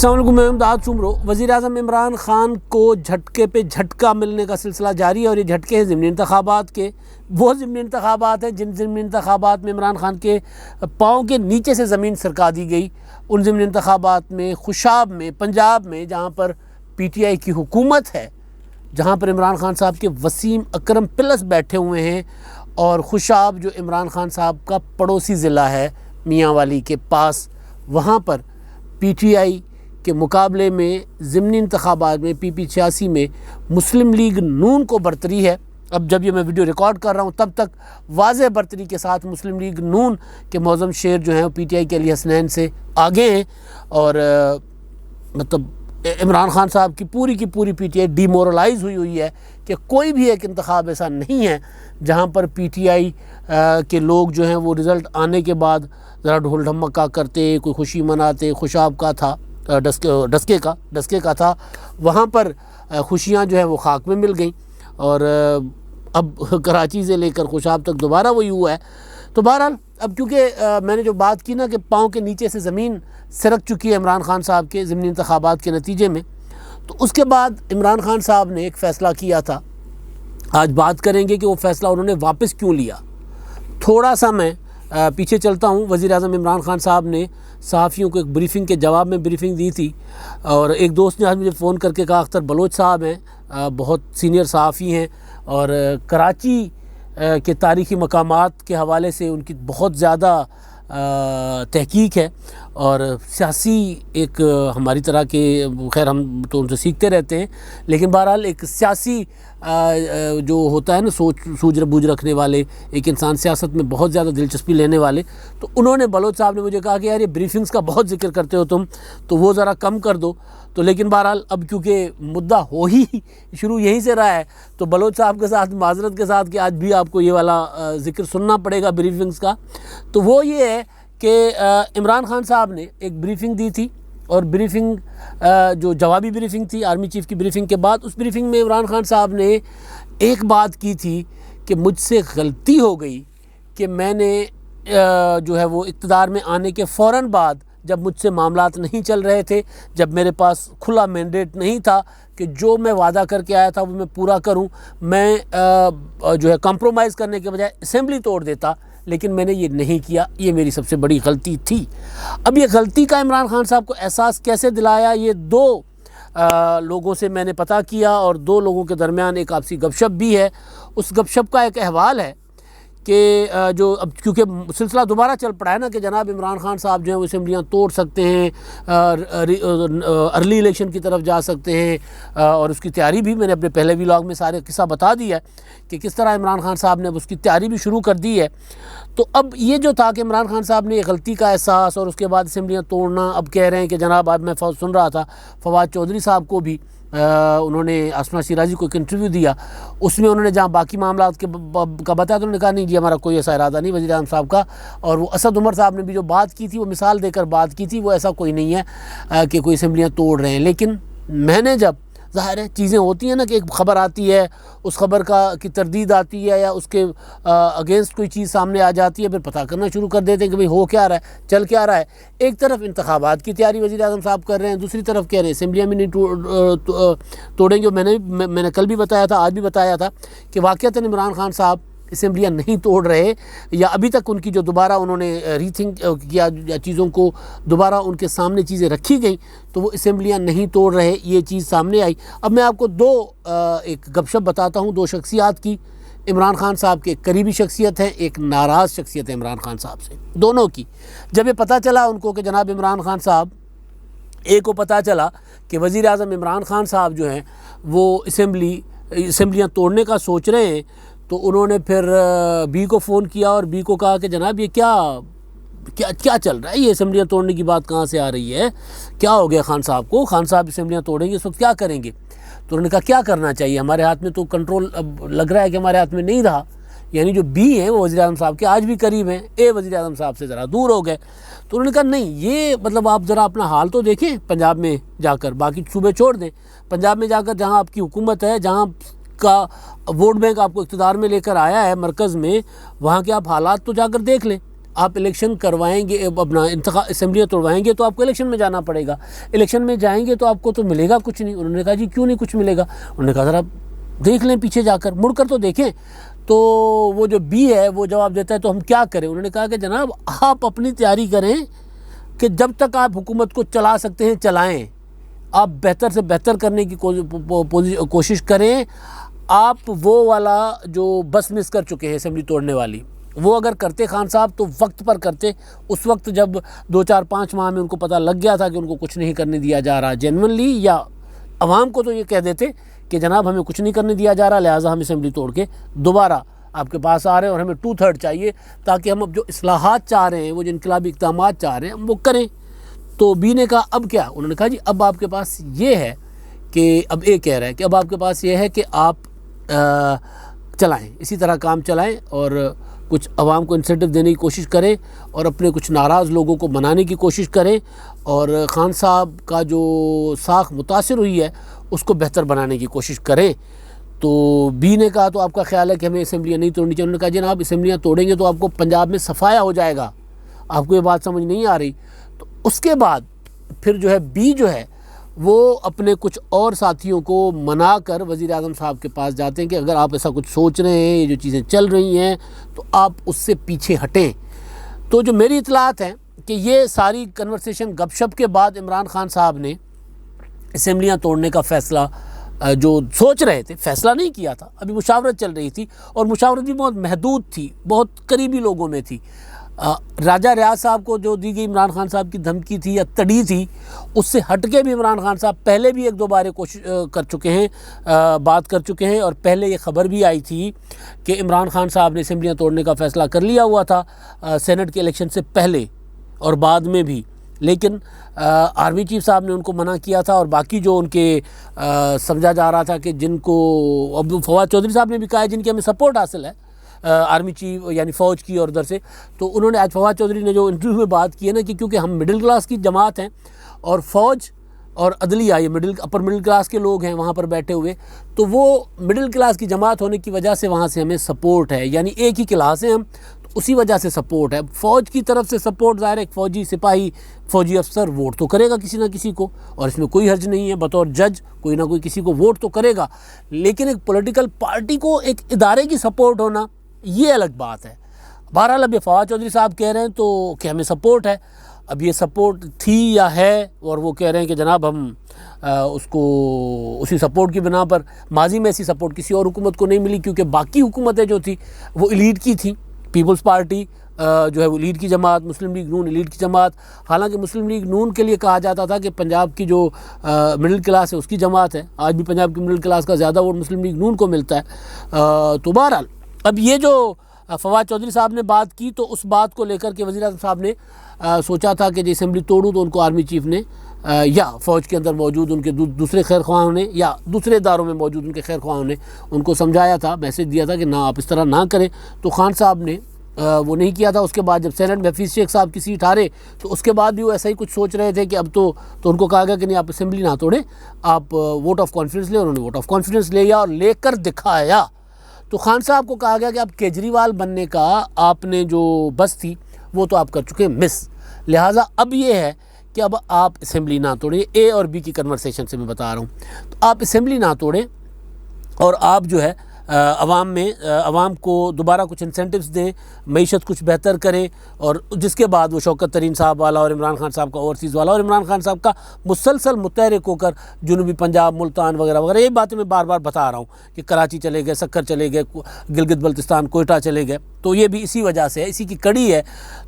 अस्सलाम वालेकुम, मैं इमदाद सुमरो। वज़ीर-ए-आज़म इमरान ख़ान को झटके पे झटका मिलने का सिलसिला जारी है और ये झटके हैं ज़िमनी इंतख़ाबात के। वो ज़िमनी इंतख़ाबात हैं जिन ज़िमनी इंतख़ाबात में इमरान ख़ान के पाँव के नीचे से ज़मीन सरका दी गई। उन ज़िमनी इंतख़ाबात में खुशाब में, पंजाब में, जहाँ पर PTI की हुकूमत है, जहाँ पर इमरान ख़ान साहब के वसीम अकरम प्लस बैठे हुए हैं, और खुशाब जो इमरान ख़ान साहब का पड़ोसी ज़िला है मियांवाली के पास, वहाँ पर PTI के मुकाबले में ज़िमनी इंतख़ाबात में PP 86 में मुस्लिम लीग नून को बरतरी है। अब जब ये मैं वीडियो रिकॉर्ड कर रहा हूँ तब तक वाज़ेह बरतरी के साथ मुस्लिम लीग नून के मौज़म शेर जो हैं वो PTI के अली हसनैन से आगे हैं, और मतलब इमरान ख़ान साहब की पूरी PTI डीमोरलाइज़ हुई है कि कोई भी एक इंतख़ाब ऐसा नहीं है जहाँ पर PTI के लोग जो हैं वो रिज़ल्ट आने के बाद ज़रा ढोल ढमक्का करते, कोई खुशी मनाते। खुशाब का था, डस्के का था, वहाँ पर खुशियाँ जो है वो खाक में मिल गई, और अब कराची से लेकर खुशाब तक दोबारा वही हुआ है। तो बहरहाल अब क्योंकि मैंने जो बात की ना कि पाँव के नीचे से ज़मीन सरक चुकी है इमरान ख़ान साहब के ज़िमनी इंतख़ाबात के नतीजे में, तो उसके बाद इमरान ख़ान साहब ने एक फ़ैसला किया था। आज बात करेंगे कि वो फ़ैसला उन्होंने वापस क्यों लिया। थोड़ा सा मैं पीछे चलता हूँ। वज़ीर-ए-आज़म इमरान ख़ान साहब ने सहाफ़ियों को एक ब्रीफिंग के जवाब में ब्रीफिंग दी थी, और एक दोस्त ने आज मुझे फ़ोन करके कहा, अख्तर बलोच साहब हैं, बहुत सीनियर सहाफ़ी हैं, और कराची के तारीख़ी मकामात के हवाले से उनकी बहुत ज़्यादा तहकीक है, और सियासी एक हमारी तरह के, खैर हम तो उनसे सीखते रहते हैं, लेकिन बहरहाल एक सियासी जो होता है ना, सूझ बूझ रखने वाले एक इंसान, सियासत में बहुत ज़्यादा दिलचस्पी लेने वाले, तो उन्होंने, बलोच साहब ने मुझे कहा कि यार ये ब्रीफिंग्स का बहुत जिक्र करते हो तुम, तो वो ज़रा कम कर दो। तो लेकिन बहरहाल अब क्योंकि मुद्दा हो ही शुरू यहीं से रहा है, तो बलोच साहब के साथ माजरत के साथ कि आज भी आपको ये वाला जिक्र सुनना पड़ेगा ब्रीफिंग्स का। तो वो ये है कि इमरान ख़ान साहब ने एक ब्रीफिंग दी थी, और ब्रीफिंग जो जवाबी ब्रीफिंग थी आर्मी चीफ़ की ब्रीफिंग के बाद, उस ब्रीफिंग में इमरान ख़ान साहब ने एक बात की थी कि मुझसे गलती हो गई कि मैंने जो है वो इक़्तिदार में आने के फ़ौरन बाद, जब मुझसे मामलात नहीं चल रहे थे, जब मेरे पास खुला मैंडेट नहीं था कि जो मैं वादा करके आया था वो मैं पूरा करूं, मैं जो है कंप्रोमाइज़ करने के बजाय असेंबली तोड़ देता, लेकिन मैंने ये नहीं किया। ये मेरी सबसे बड़ी गलती थी। अब ये गलती का इमरान ख़ान साहब को एहसास कैसे दिलाया, ये दो लोगों से मैंने पता किया, और दो लोगों के दरमियान एक आपसी गपशप भी है। उस गपशप का एक अहवाल है कि जो अब क्योंकि सिलसिला दोबारा चल पड़ा है ना कि जनाब इमरान ख़ान साहब जो हैं वो असेंबलियाँ तोड़ सकते हैं, अर्ली इलेक्शन की तरफ जा सकते हैं, और उसकी तैयारी भी मैंने अपने पहले व्लॉग में सारे किस्सा बता दिया है कि किस तरह इमरान ख़ान साहब ने उसकी तैयारी भी शुरू कर दी है। तो अब ये जो था कि इमरान ख़ान साहब ने ये गलती का एहसास, और उसके बाद असेंबलियाँ तोड़ना, अब कह रहे हैं कि जनाब, आज मैं सुन रहा था फवाद चौधरी साहब को भी उन्होंने आसमा शिराजी को एक इंटरव्यू दिया, उसमें उन्होंने जहाँ बाकी मामला का बताया तो उन्होंने कहा नहीं जी, हमारा कोई ऐसा इरादा नहीं वज़ीर-ए-आज़म साहब का। और वो असद उमर साहब ने भी जो बात की थी, वो मिसाल देकर बात की थी, वो ऐसा कोई नहीं है कि कोई असेंबलियाँ तोड़ रहे हैं। लेकिन मैंने जब, ज़ाहिर है चीज़ें होती हैं ना कि एक ख़बर आती है, उस ख़बर की तरदीद आती है, या उसके अगेंस्ट कोई चीज़ सामने आ जाती है, फिर पता करना शुरू कर देते हैं कि भाई हो क्या रहा है, चल क्या रहा है। एक तरफ इंतख़ाबात की तैयारी वज़ीर-ए-आज़म साहब कर रहे हैं, दूसरी तरफ कह रहे हैं असेंबलियाँ भी नहीं तोड़ेंगे। मैंने कल भी बताया था, आज भी बताया था कि वाक़ईतन इमरान ख़ान साहब असेंबलियाँ नहीं तोड़ रहे, या अभी तक उनकी जो दोबारा उन्होंने रीथिंक किया, या चीज़ों को दोबारा उनके सामने चीज़ें रखी गई, तो वो असेंबलियाँ नहीं तोड़ रहे, ये चीज़ सामने आई। अब मैं आपको एक गपशप बताता हूँ, दो शख्सियात की। इमरान ख़ान साहब के करीबी शख्सियत है, एक नाराज़ शख्सियत है इमरान ख़ान साहब से, दोनों की। जब ये पता चला उनको कि जनाब इमरान ख़ान साहब, एक को पता चला कि वज़ीर-ए-आज़म इमरान ख़ान साहब जो हैं वो असेंबलियाँ तोड़ने का सोच रहे हैं, तो उन्होंने फिर बी को फ़ोन किया, और बी को कहा कि जनाब ये क्या चल रहा है, ये असेंबलियाँ तोड़ने की बात कहाँ से आ रही है, क्या हो गया खान साहब को, खान साहब असेंबलियाँ तोड़ेंगे, इस वक्त क्या करेंगे। तो उन्होंने कहा क्या करना चाहिए, हमारे हाथ में तो कंट्रोल अब लग रहा है कि हमारे हाथ में नहीं रहा। यानी जो बी हैं वो वज़ीर-ए-आज़म साहब के आज भी करीब हैं, ए वज़ीर-ए-आज़म साहब से ज़रा दूर हो गए। तो उन्होंने कहा नहीं, ये मतलब आप ज़रा अपना हाल तो देखें पंजाब में जाकर, बाकी सूबे छोड़ दें, पंजाब में जाकर जहाँ आपकी हुकूमत है, जहाँ का वोट बैंक आपको इक़्तिदार में लेकर आया है मरकज़ में, वहाँ के आप हालात तो जाकर देख लें। आप इलेक्शन करवाएंगे, अपना असम्बलियाँ तोड़वाएंगे तो आपको इलेक्शन में जाना पड़ेगा, इलेक्शन में जाएंगे तो आपको तो मिलेगा कुछ नहीं। उन्होंने कहा जी क्यों नहीं कुछ मिलेगा? उन्होंने कहा ज़रा देख लें पीछे जाकर, मुड़कर तो देखें। तो वो जो बी है वो जवाब देता है तो हम क्या करें? उन्होंने कहा कि जनाब आप अपनी तैयारी करें कि जब तक आप हुकूमत को चला सकते हैं चलाएं, आप बेहतर से बेहतर करने की कोशिश करें। आप वो वाला जो बस मिस कर चुके हैं असेंबली तोड़ने वाली, वो अगर करते खान साहब तो वक्त पर करते। उस वक्त जब 2-4-5 माह में उनको पता लग गया था कि उनको कुछ नहीं करने दिया जा रहा जेन्युइनली, या अवाम को तो ये कह देते कि जनाब हमें कुछ नहीं करने दिया जा रहा, लिहाजा हम असेंबली तोड़ के दोबारा आपके पास आ रहे हैं और हमें 2/3 चाहिए ताकि हम अब जो इस्लाहात चाह रहे हैं, वो जो इनकलाबी इक़दामात चाह रहे हैं हम वो करें। तो बी ने कहा अब क्या? उन्होंने कहा जी अब आपके पास ये है कि, अब ए कह रहा है कि अब आपके पास ये है कि आप चलाएं, इसी तरह काम चलाएं और कुछ अवाम को इंसेंटिव देने की कोशिश करें और अपने कुछ नाराज़ लोगों को मनाने की कोशिश करें और ख़ान साहब का जो साख मुतासिर हुई है उसको बेहतर बनाने की कोशिश करें। तो बी ने कहा तो आपका ख्याल है कि हमें असेंबलियाँ नहीं तोड़नी चाहिए? उन्होंने कहा जनाब असेंबलियाँ तोड़ेंगे तो आपको पंजाब में सफाया हो जाएगा। आपको ये बात समझ नहीं आ रही? तो उसके बाद फिर जो है बी जो है वो अपने कुछ और साथियों को मना कर वज़ीर आज़म साहब के पास जाते हैं कि अगर आप ऐसा कुछ सोच रहे हैं, ये जो चीज़ें चल रही हैं तो आप उससे पीछे हटें। तो जो मेरी इतलात है कि ये सारी कन्वर्सेशन गपशप के बाद इमरान खान साहब ने असेंबलियाँ तोड़ने का फ़ैसला जो सोच रहे थे, फ़ैसला नहीं किया था, अभी मुशावरत चल रही थी और मुशावरत भी बहुत महदूद थी, बहुत करीबी लोगों में थी। राजा रियाज साहब को जो दी गई इमरान खान साहब की धमकी थी या तड़ी थी, उससे हटके भी इमरान खान साहब पहले भी 1-2 बार कोशिश कर चुके हैं, बात कर चुके हैं और पहले ये ख़बर भी आई थी कि इमरान खान साहब ने असेंबलियाँ तोड़ने का फ़ैसला कर लिया हुआ था सेनेट के इलेक्शन से पहले और बाद में भी, लेकिन आर्मी चीफ साहब ने उनको मना किया था और बाकी जो उनके समझा जा रहा था कि जिनको, अब फवाद चौधरी साहब ने भी कहा है जिनकी हमें सपोर्ट हासिल है आर्मी चीफ यानी फ़ौज की और उधर से, तो उन्होंने आज फवाद चौधरी ने जो इंटरव्यू में बात की है ना कि क्योंकि हम मिडिल क्लास की जमात हैं और फ़ौज और अदलिया ये अपर मिडिल क्लास के लोग हैं वहाँ पर बैठे हुए, तो वो मिडिल क्लास की जमात होने की वजह से वहाँ से हमें सपोर्ट है, यानी एक ही क्लास है हम, तो उसी वजह से सपोर्ट है। फ़ौज की तरफ से सपोर्ट ज़ाहिर है, एक फ़ौजी सिपाही फ़ौजी अफसर वोट तो करेगा किसी ना किसी को और इसमें कोई हर्ज नहीं है, बतौर जज कोई ना कोई किसी को वोट तो करेगा, लेकिन एक पॉलिटिकल पार्टी को एक इदारे की सपोर्ट होना ये अलग बात है। बहरहाल अब ये फवाद चौधरी साहब कह रहे हैं तो कि हमें सपोर्ट है, अब ये सपोर्ट थी या है, और वो कह रहे हैं कि जनाब हम उसको उसी सपोर्ट की बिना पर, माजी में ऐसी सपोर्ट किसी और हुकूमत को नहीं मिली क्योंकि बाकी हुकूमतें जो थी वो एलीट की थी, पीपल्स पार्टी जो है वो एलीट की जमात, मुस्लिम लीग नून एलीट की जमात। हालांकि मुस्लिम लीग नून के लिए कहा जाता था कि पंजाब की जो मिडिल क्लास है उसकी जमात है, आज भी पंजाब की मिडिल क्लास का ज़्यादा वोट मुस्लिम लीग नून को मिलता है। तो बहरहाल अब ये जो फवाद चौधरी साहब ने बात की तो उस बात को लेकर के वज़ीर आज़म साहब ने सोचा था कि जो असेंबली तोड़ूँ तो उनको आर्मी चीफ ने या फ़ौज के अंदर मौजूद उनके दूसरे खैर ख्वाहों ने या दूसरे इदारों में मौजूद उनके खैर ख्वाहों ने उनको समझाया था, मैसेज दिया था कि ना आप इस तरह ना करें। तो खान साहब ने वो नहीं किया था। उसके बाद जब सेनेट में हफीज़ शेख साहब की सीट हारे तो उसके बाद भी वो ऐसा ही कुछ सोच रहे थे कि अब तो उनको कहा गया कि नहीं आप असेंबली ना तोड़ें, आप वोट ऑफ कॉन्फिडेंस लें। उन्होंने वोट ऑफ कॉन्फिडेंस लिया और लेकर दिखाया। तो खान साहब को कहा गया कि आप केजरीवाल बनने का आपने जो बस थी वो तो आप कर चुके हैं मिस, लिहाजा अब ये है कि अब आप असेंबली ना तोड़ें। ए और बी की कन्वर्सेशन से मैं बता रहा हूँ। तो आप असेंबली ना तोड़ें और आप जो है अवाम को दोबारा कुछ इंसेंटिव्स दें, मईशत कुछ बेहतर करें, और जिसके बाद वो शौकत तरीन साहब वाला और इमरान खान साहब का ओवरसीज़ वाला और इमरान खान साहब का मुसलसल मुतहरिक होकर जनूबी पंजाब, मुल्तान वगैरह वगैरह, ये बातें मैं बार बार बता रहा हूँ कि कराची चले गए, सक्कर चले गए, गिलगित बल्तिस्तान, कोयटा चले गए, तो ये भी इसी वजह से है, इसी की कड़ी है।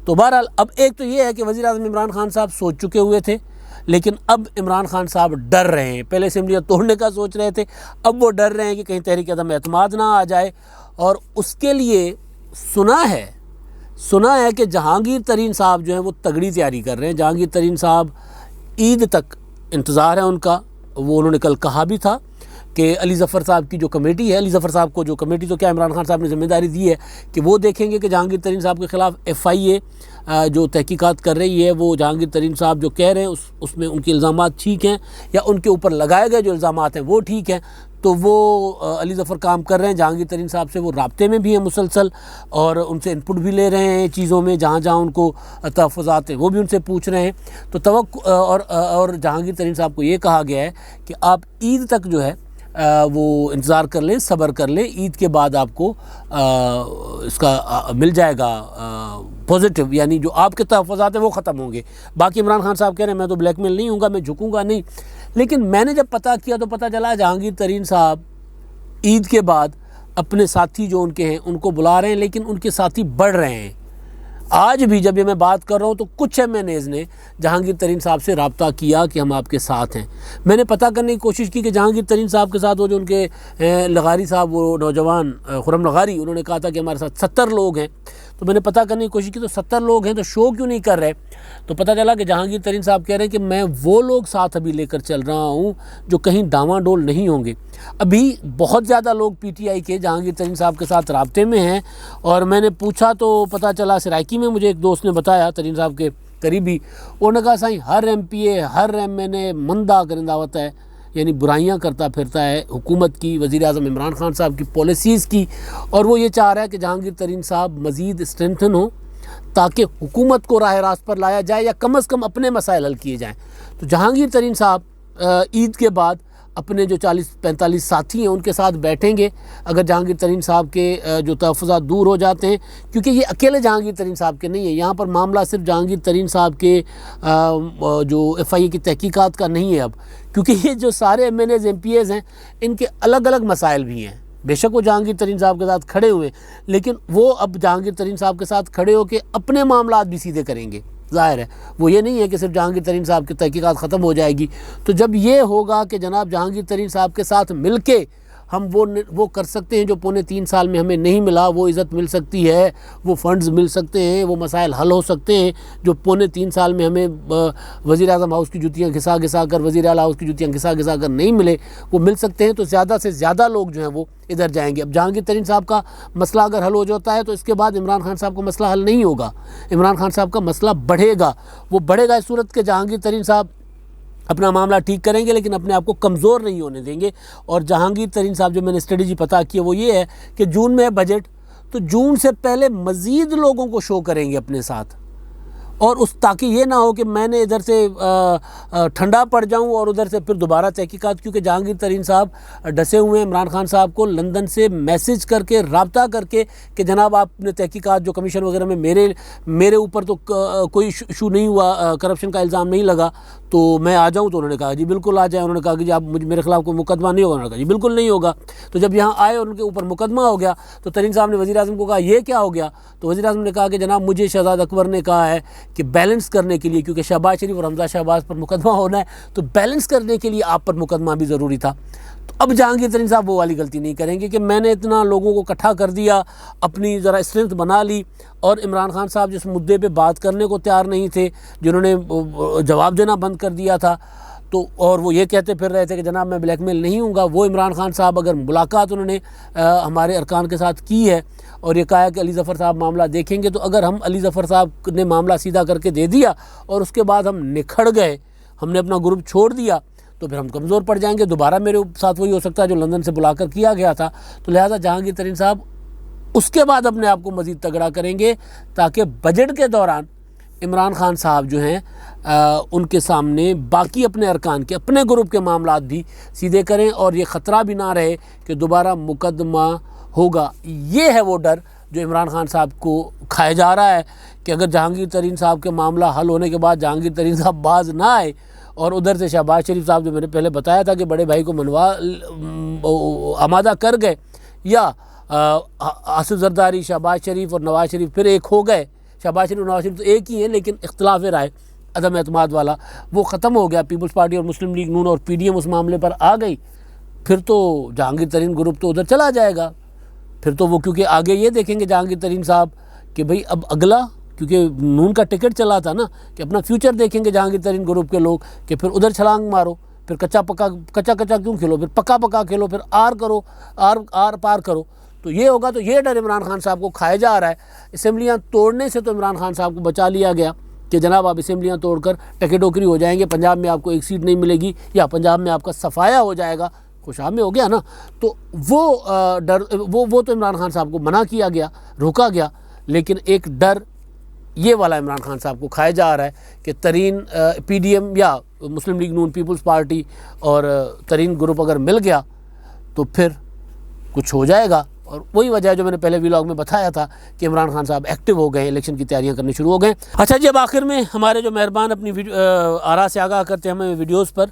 तो बहरहाल अब एक तो ये है कि वज़ीर आज़म इमरान खान साहब सोच चुके हुए थे, लेकिन अब इमरान खान साहब डर रहे हैं। पहले असेंबलियाँ तोड़ने का सोच रहे थे, अब वो डर रहे हैं कि कहीं तहरीक अदम एतमाद ना आ जाए। और उसके लिए सुना है कि जहांगीर तरीन साहब जो हैं वो तगड़ी तैयारी कर रहे हैं। जहांगीर तरीन साहब ईद तक इंतज़ार है उनका, वो उन्होंने कल कहा भी था कि अली ज़फ़र साहब की जो कमेटी है, अली ज़फ़र साहब को जो कमेटी, तो क्या इमरान खान साहब ने ज़िम्मेदारी दी है कि वो देखेंगे कि जहांगीर तरीन साहब के ख़िलाफ़ FIA जो तहकीकात कर रही है वो जहांगीर तरीन साहब जो कह रहे हैं उसमें उनके इल्ज़ामात ठीक हैं या उनके ऊपर लगाए गए जो इल्ज़ामात हैं वो ठीक हैं। तो वो अली ज़फ़र काम कर रहे हैं जहांगीर तरीन साहब से, वो राब्ते में भी हैं मुसलसल और उनसे इनपुट भी ले रहे हैं चीज़ों में, जहाँ जहाँ उनको तहफ़्फ़ुज़ात हैं वो भी उनसे पूछ रहे हैं। तो और जहांगीर तरीन साहब को ये कहा गया है कि आप ईद तक जो है वो इंतज़ार कर लें, सब्र कर लें, ईद के बाद आपको इसका मिल जाएगा पॉजिटिव, यानी जो आपके तहफ़्फ़ुज़ात हैं वो ख़त्म होंगे। बाकी इमरान खान साहब कह रहे हैं मैं तो ब्लैकमेल नहीं हूँगा, मैं झुकूँगा नहीं। लेकिन मैंने जब पता किया तो पता चला जहांगीर तरीन साहब ईद के बाद अपने साथी जो उनके हैं उनको बुला रहे हैं, लेकिन उनके साथी बढ़ रहे हैं। आज भी जब ये मैं बात कर रहा हूँ तो कुछ MNAs ने जहांगीर तरीन साहब से रब्ता किया कि हम आपके साथ हैं। मैंने पता करने की कोशिश की कि जहांगीर तरीन साहब के साथ वो जो उनके लगारी साहब, वो नौजवान खुर्रम लगारी, उन्होंने कहा था कि हमारे साथ 70 लोग हैं। तो मैंने पता करने की कोशिश की तो 70 लोग हैं तो शो क्यों नहीं कर रहे। तो पता चला कि जहांगीर तरीन साहब कह रहे हैं कि मैं वो लोग साथ अभी लेकर चल रहा हूँ जो कहीं डावाडोल नहीं होंगे। अभी बहुत ज़्यादा लोग PTI के जहांगीर तरीन साहब के साथ राब्ते में हैं। और मैंने पूछा तो पता चला, सराइकी में मुझे एक दोस्त ने बताया, तरीन साहब के करीबी, उन्होंने कहा साईं हर MPA हर MNA मंदा करिंदा होता है, यानी बुराइयां करता फिरता है हुकूमत की, वज़ीर आज़म इमरान खान साहब की पॉलिसीज़ की। और वो ये चाह रहा है कि जहांगीर तरीन साहब मज़ीद स्ट्रेंथन हो ताकि हुकूमत को राह रास्त पर लाया जाए या कम अज़ कम अपने मसाइल हल किए जाएँ। तो जहांगीर तरीन साहब ईद के बाद अपने जो 40-45 साथी हैं उनके साथ बैठेंगे। अगर जहांगीर तरीन साहब के जो तहफ़्फ़ुज़ात दूर हो जाते हैं, क्योंकि ये अकेले जहांगीर तरीन साहब के नहीं है, यहाँ पर मामला सिर्फ जहांगीर तरीन साहब के जो FIA की तहकीकात का नहीं है अब, क्योंकि ये जो सारे MNAs MPAs हैं इनके अलग अलग मसाइल भी हैं। बेशक वो जहांगीर तरीन साहब के साथ खड़े हुए, लेकिन वो अब जहांगीर तरीन साहब के साथ खड़े होकर अपने मामलात भी सीधे करेंगे। ज़ाहिर है वो ये नहीं है कि सिर्फ जहांगीर तरीन साहब की तहकीकात ख़त्म हो जाएगी। तो जब ये होगा कि जनाब जहांगीर तरीन साहब के साथ मिल के हम वो कर सकते हैं जो पौने 3 साल में हमें नहीं मिला, वो इज़्ज़त मिल सकती है, वो फ़ंड्स मिल सकते हैं, वो मसाइल हल हो सकते हैं जो पौने 3 साल में हमें वज़ीर आज़म हाउस की जूतियाँ घिसा घिसा कर, वज़ीर आला हाउस की जूतियाँ घिसा घिसा कर नहीं मिले, वो मिल सकते हैं। तो ज़्यादा से ज़्यादा लोग जो हैं वो इधर जाएंगे। अब जहांगीर तरीन साहब का मसला अगर हल हो जाता है तो इसके बाद इमरान खान साहब का मसला हल नहीं होगा, इमरान खान साहब का मसला बढ़ेगा। वो बढ़ेगा इस सूरत के जहांगीर तरीन साहब अपना मामला ठीक करेंगे लेकिन अपने आप को कमज़ोर नहीं होने देंगे। और जहांगीर तरीन साहब जो मैंने स्ट्रेटजी पता की है वो ये है कि जून में है बजट, तो जून से पहले मज़ीद लोगों को शो करेंगे अपने साथ, और उस ताकि ये ना हो कि मैंने इधर से ठंडा पड़ जाऊं और उधर से फिर दोबारा तहकीकात, क्योंकि जहांगीर तरीन साहब डसे हुए हैं इमरान खान साहब को लंदन से मैसेज करके रब्ता करके कि जनाब आपने तहकीकात जो कमीशन वगैरह में मेरे ऊपर तो कोई इशू नहीं हुआ, करप्शन का इल्ज़ाम नहीं लगा, तो मैं आ जाऊं। तो उन्होंने कहा जी बिल्कुल आ जाए। उन्होंने कहा कि जी आप मेरे खिलाफ कोई मुकदमा नहीं होगा, उन्होंने कहा जी बिल्कुल नहीं होगा। तो जब यहाँ आए और उनके ऊपर मुकदमा हो गया तो तरीन साहब ने वज़ीर आज़म को कहा ये क्या हो गया। तो वज़ीर आज़म ने कहा कि जनाब मुझे शहजाद अकबर ने कहा है कि बैलेंस करने के लिए, क्योंकि शहबाज शरीफ और हमजा शहबाज पर मुकदमा होना है, तो बैलेंस करने के लिए आप पर मुकदमा भी ज़रूरी था। तो अब जहांगीर तरीन साहब वो वाली गलती नहीं करेंगे कि मैंने इतना लोगों को इकट्ठा कर दिया, अपनी ज़रा स्ट्रेंथ बना ली, और इमरान खान साहब जिस मुद्दे पे बात करने को तैयार नहीं थे, जिन्होंने जवाब देना बंद कर दिया था, तो और वो ये कहते फिर रहे थे कि जनाब मैं ब्लैकमेल नहीं हूँगा, वो इमरान खान साहब अगर मुलाकात उन्होंने हमारे अरकान के साथ की है और ये कहा है कि अली ज़फ़र साहब मामला देखेंगे, तो अगर हम अली ज़फ़र साहब ने मामला सीधा करके दे दिया और उसके बाद हम निखड़ गए, हमने अपना ग्रुप छोड़ दिया, तो फिर हम कमज़ोर पड़ जाएंगे। दोबारा मेरे साथ वही हो सकता है जो लंदन से बुलाकर किया गया था। तो लिहाजा जहांगीर तरीन साहब उसके बाद अपने आप को मज़ीद तगड़ा करेंगे ताकि बजट के दौरान इमरान खान साहब जो हैं उनके सामने बाकी अपने अरकान के अपने ग्रुप के मामलात भी सीधे करें और ये ख़तरा भी ना रहे कि दोबारा मुकदमा होगा। ये है वो डर जो इमरान खान साहब को खाया जा रहा है कि अगर जहांगीर तरीन साहब के मामला हल होने के बाद जहांगीर तरीन साहब बाज ना आए और उधर से शहबाज शरीफ साहब जो मैंने पहले बताया था कि बड़े भाई को मनवा आमादा कर गए, या आसिफ जरदारी, शहबाज शरीफ और नवाज शरीफ फिर एक हो गए। शहबाज शरीफ और नवाज शरीफ तो एक ही हैं लेकिन इख्तलाफ राय अदम एतमाद वाला वो ख़त्म हो गया। पीपल्स पार्टी और मुस्लिम लीग नून और PDM उस मामले पर आ गई, फिर तो जहांगीर तरीन ग्रुप तो उधर चला जाएगा। फिर तो वो क्योंकि आगे ये देखेंगे जहांगीर तरीन साहब कि भाई अब अगला, क्योंकि नून का टिकट चला था ना, कि अपना फ्यूचर देखेंगे जहांगीर तरीन ग्रुप के लोग कि फिर उधर छलांग मारो, फिर कच्चा क्यों खेलो, फिर पक्का खेलो, फिर आर पार करो। तो ये होगा। तो ये डर इमरान खान साहब को खाया जा रहा है। असेंबलियाँ तोड़ने से तो इमरान खान साहब को बचा लिया गया कि जनाब आप असेंबलियाँ तोड़कर टके टोकरी हो जाएंगे, पंजाब में आपको एक सीट नहीं मिलेगी या पंजाब में आपका सफाया हो जाएगा, खुशाब में हो गया ना। तो वो डर वो तो इमरान खान साहब को मना किया गया, रोका गया, लेकिन एक डर ये वाला इमरान खान साहब को खाया जा रहा है कि तरीन PDM या मुस्लिम लीग नून, पीपल्स पार्टी और तरीन ग्रुप अगर मिल गया तो फिर कुछ हो जाएगा। और वही वजह है जो मैंने पहले व्लॉग में बताया था कि इमरान खान साहब एक्टिव हो गए, इलेक्शन की तैयारियां करनी शुरू हो गए। अच्छा जी, अब आखिर में हमारे जो मेहरबान अपनी आरा से आगाह करते हैं हमें वीडियोज़ पर,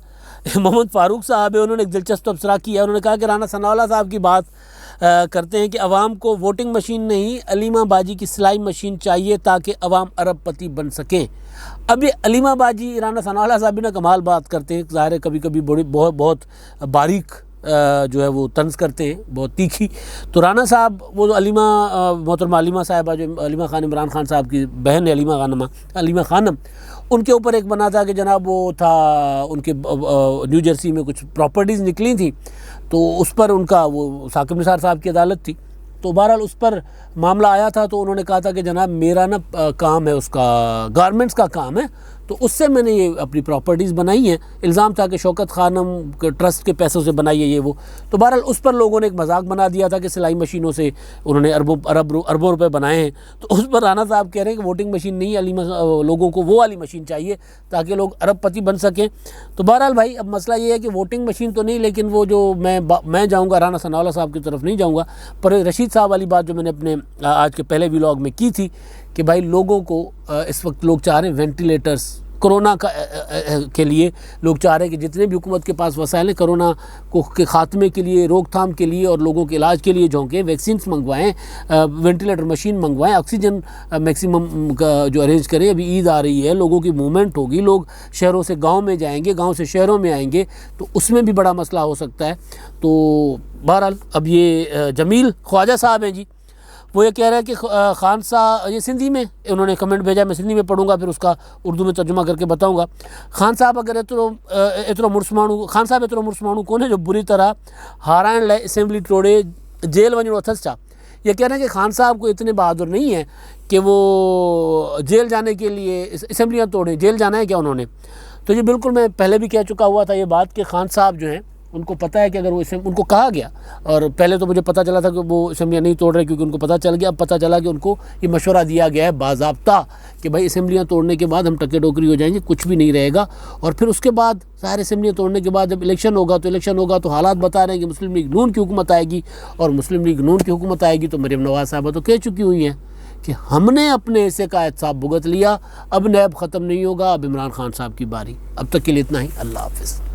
मोहम्मद फ़ारूक साहब है, उन्होंने एक दिलचस्प तबसरा किया। उन्होंने कहा कि राना सनाउल्लाह साहब की बात करते हैं कि अवाम को वोटिंग मशीन नहीं, अलीमा बाजी की सिलाई मशीन चाहिए ताकि अवाम अरबपति बन सकें। अब ये अलीमा बाजी, राना सनाउल्लाह साहब भी ना कमाल बात करते हैं, ज़ाहिर है कभी कभी बहुत बारीक जो है वो तंज करते हैं, बहुत तीखी। तो राना साहब वो जो मोहतरमा अलीमा साहिबा, जो अलीमा खान इमरान खान साहब की बहन है, अलीमा खानम, उनके ऊपर एक बना था कि जनाब वो था उनके न्यू जर्सी में कुछ प्रॉपर्टीज़ निकली थी, तो उस पर उनका वो साकिब निसार साहब की अदालत थी, तो बहरहाल उस पर मामला आया था। तो उन्होंने कहा था कि जनाब मेरा ना काम है, उसका गारमेंट्स का काम है, तो उससे मैंने ये अपनी प्रॉपर्टीज़ बनाई हैं। इल्ज़ाम था कि शौकत खानम के ट्रस्ट के पैसों से बनाई है ये वो। तो बहरहाल उस पर लोगों ने एक मजाक बना दिया था कि सिलाई मशीनों से उन्होंने अरबों रुपए बनाए हैं। तो उस पर राना साहब कह रहे हैं कि वोटिंग मशीन नहीं, लोगों को वो वाली मशीन चाहिए ताकि लोग अरबपति बन सकें। तो बहरहाल भाई अब मसला ये है कि वोटिंग मशीन तो नहीं, लेकिन वो जो मैं जाऊँगा राना सनाउल्लाह साहब की तरफ नहीं जाऊँगा, पर रशीद साहब वाली बात जो मैंने अपने आज के पहले व्लॉग में की थी कि भाई लोगों को इस वक्त लोग चाह रहे हैं वेंटिलेटर्स, कोरोना के लिए लोग चाह रहे हैं कि जितने भी हुकूमत के पास वसाइल हैं कोरोना को के ख़ात्मे के लिए, रोकथाम के लिए और लोगों के इलाज के लिए झोंकें, वैक्सीन्स मंगवाएं, वेंटिलेटर मशीन मंगवाएं, ऑक्सीजन मैक्सिमम का जो अरेंज करें। अभी ईद आ रही है, लोगों की मूवमेंट होगी, लोग शहरों से गाँव में जाएंगे, गाँव से शहरों में आएंगे, तो उसमें भी बड़ा मसला हो सकता है। तो बहरहाल अब ये जमील ख्वाजा साहब हैं जी, वो ये कह रहे हैं कि खान साहब, ये सिंधी में उन्होंने कमेंट भेजा, मैं सिंधी में पढ़ूंगा फिर उसका उर्दू में तर्जुमा करके बताऊंगा। खान साहब अगर एतिरो मुड़ुस माण्हू, खान साहब एतिरो मुड़ुस माण्हू कोन्हे जो बुरी तरह हाराइण लाइ असेंबली तोड़े जेल वञणो अथसि छा। ये कह रहे हैं कि खान साहब को इतने बहादुर नहीं है कि वो जेल जाने के लिए असेंबलियाँ तोड़ें, जेल जाना है क्या उन्होंने। तो ये बिल्कुल मैं पहले भी कह चुका हुआ था ये बात कि खान साहब जो हैं उनको पता है कि अगर वो उनको कहा गया, और पहले तो मुझे पता चला था कि वो असेंबलियाँ नहीं तोड़ रहे क्योंकि उनको पता चल गया, अब पता चला कि उनको ये मशवरा दिया गया है बाज़ाब्ता कि भाई असेंबलियाँ तोड़ने के बाद हम टक्के टोकरी हो जाएंगे, कुछ भी नहीं रहेगा। और फिर उसके बाद सारे असेंबलियाँ तोड़ने के बाद जब इलेक्शन होगा तो हालात बता रहे हैं कि मुस्लिम लीग नून की हुकूमत आएगी, और मुस्लिम लीग नून की हुकूमत आएगी तो मरीम नवाज़ साहबा तो कह चुकी हुई हैं कि हमने अपने हिस्से का एहतसाब भुगत लिया, अब नैब ख़त्म नहीं होगा, अब इमरान खान साहब की बारी। अब तक के लिए इतना ही, अल्लाह हाफ़िज़।